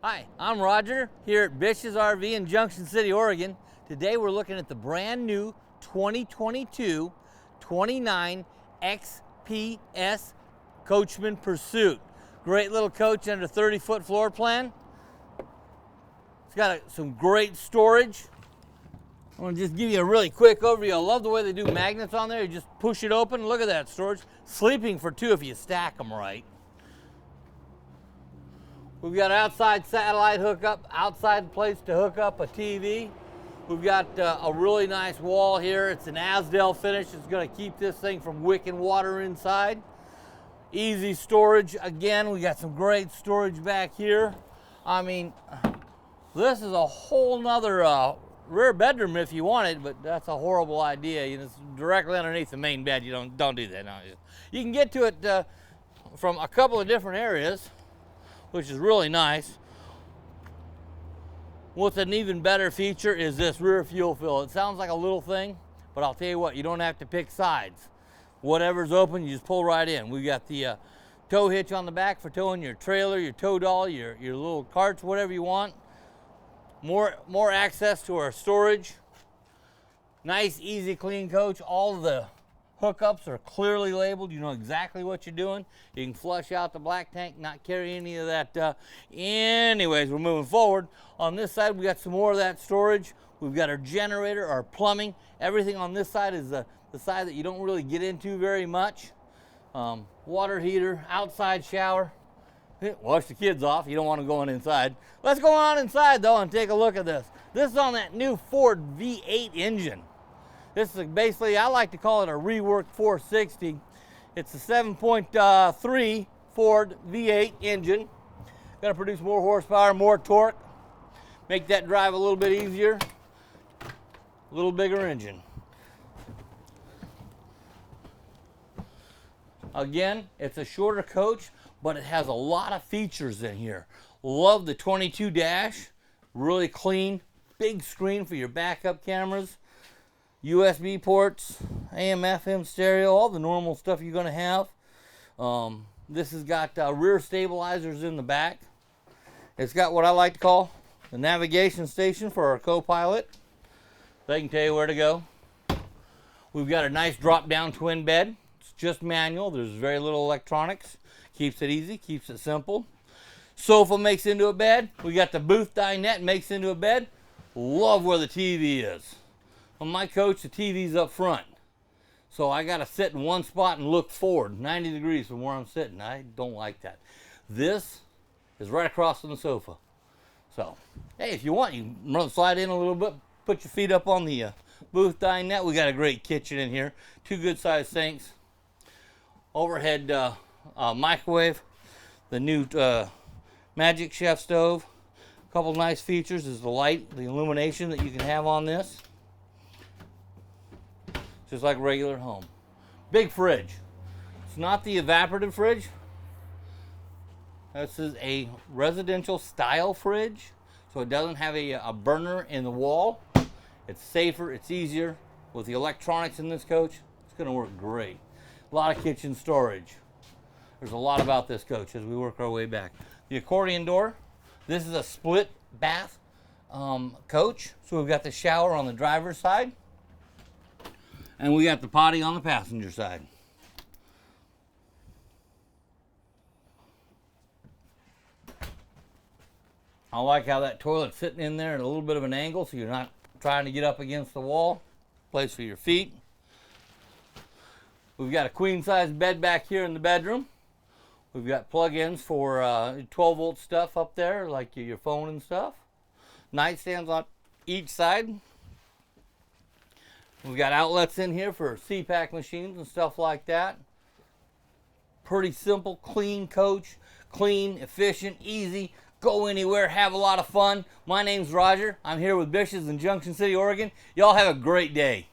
Hi, I'm Roger here at BISH'S RV in Junction City, Oregon. Today we're looking at the brand new 2022 29 XPS Coachmen Pursuit. Great little coach under 30-foot floor plan. It's got some great storage. I want to just give you a really quick overview. I love the way they do magnets on there. You just push it open. Look at that storage. Sleeping for two if you stack them right. We've got outside satellite hookup, outside place to hook up a TV. We've got a really nice wall here. It's an Asdel finish. It's going to keep this thing from wicking water inside. Easy storage. Again, we got some great storage back here. I mean, this is a whole nother rear bedroom if you want it, but that's a horrible idea. It's directly underneath the main bed. You don't do that. No. You can get to it from a couple of different areas, which is really nice. What's an even better feature is this rear fuel fill. It sounds like a little thing, but I'll tell you what, you don't have to pick sides. Whatever's open, you just pull right in. We've got the tow hitch on the back for towing your trailer, your tow dolly, your little carts, whatever you want. More access to our storage. Nice, easy, clean coach. All of the hookups are clearly labeled. You know exactly what you're doing. You can flush out the black tank, not carry any of that. Anyways, we're moving forward. On this side, we got some more of that storage. We've got our generator, our plumbing. Everything on this side is the side that you don't really get into very much. Water heater, outside shower. Wash the kids off. You don't want them going inside. Let's go on inside, though, and take a look at this. This is on that new Ford V8 engine. This is basically, I like to call it a reworked 460. It's a 7.3 Ford V8 engine. Gonna produce more horsepower, more torque. Make that drive a little bit easier. A little bigger engine. Again, it's a shorter coach, but it has a lot of features in here. Love the 22 dash, really clean, big screen for your backup cameras. USB ports, AM, FM stereo, all the normal stuff you're going to have. This has got rear stabilizers in the back. It's got what I like to call the navigation station for our co-pilot. They can tell you where to go. We've got a nice drop-down twin bed. It's just manual. There's very little electronics. Keeps it easy, keeps it simple. Sofa makes into a bed. We got the booth dinette makes into a bed. Love where the TV is. On my coach, the TV's up front. So I got to sit in one spot and look forward 90 degrees from where I'm sitting. I don't like that. This is right across from the sofa. So, hey, if you want, you can run slide in a little bit, put your feet up on the booth dinette. We got a great kitchen in here. Two good-sized sinks. Overhead microwave. The new Magic Chef stove. A couple nice features is the light, the illumination that you can have on this. Just like a regular home. Big fridge. It's not the evaporative fridge. This is a residential style fridge, so it doesn't have a burner in the wall. It's safer, it's easier. With the electronics in this coach, it's going to work great. A lot of kitchen storage. There's a lot about this coach as we work our way back. The accordion door. This is a split bath coach, so we've got the shower on the driver's side. And we got the potty on the passenger side. I like how that toilet's sitting in there at a little bit of an angle so you're not trying to get up against the wall. Place for your feet. We've got a queen size bed back here in the bedroom. We've got plug-ins for 12-volt stuff up there, like your phone and stuff. Nightstands on each side. We've got outlets in here for CPAC machines and stuff like that. Pretty simple, clean coach. Clean, efficient, easy. Go anywhere, have a lot of fun. My name's Roger. I'm here with BISH'S in Junction City, Oregon. Y'all have a great day.